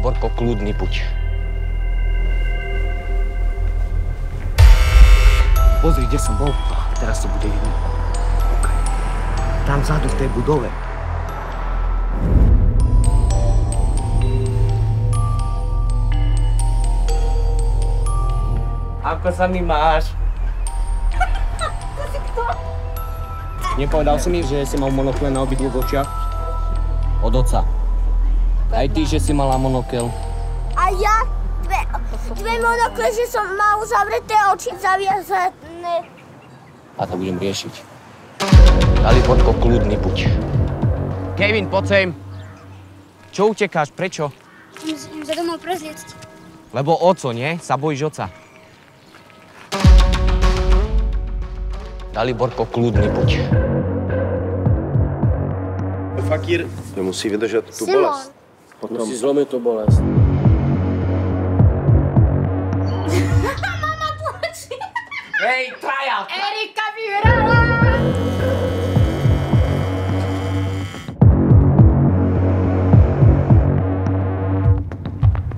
Daliborko, kľudný buď. Pozri, kde som bol. Teraz to bude jedno. Tam vzadu v tej budove. Ako sa mi máš? Nepovedal si mi, že si mal monokle na obidvoch očiach? Od oca. Aj ty, že si mala monokel. A ja dve monokle, že som mal zavreté oči zaviazané. A to budem riešiť. Daliborko, kľudný buď. Kevin, poď sem. Čo utekáš? Prečo? Musím sa domov prezliecť. Lebo oco, nie? Sa bojíš oca. Daliborko, kľudný buď. Fakír musí vydržet tu bolest. Potom musí zlomiť tú bolest. Mama plačí. Hej, traja! Erika vyhrala!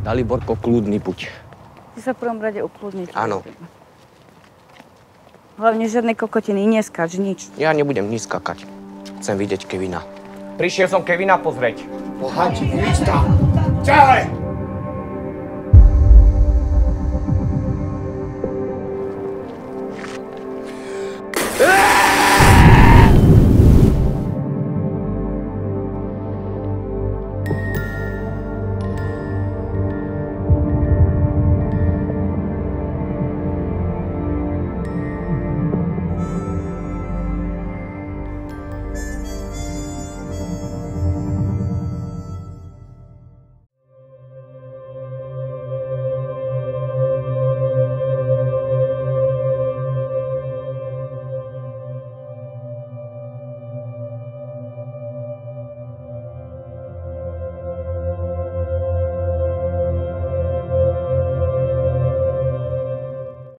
Daliborko, kľudný buď. Ty sa v prvom rade ukludniť. Áno. Hlavne žiadne kokotiny, neskáč, nič. Ja nebudem nič skakať. Chcem vidieť Kevina. Prišiel som Kevina pozrieť. Bohatí, Krista! Ďalej!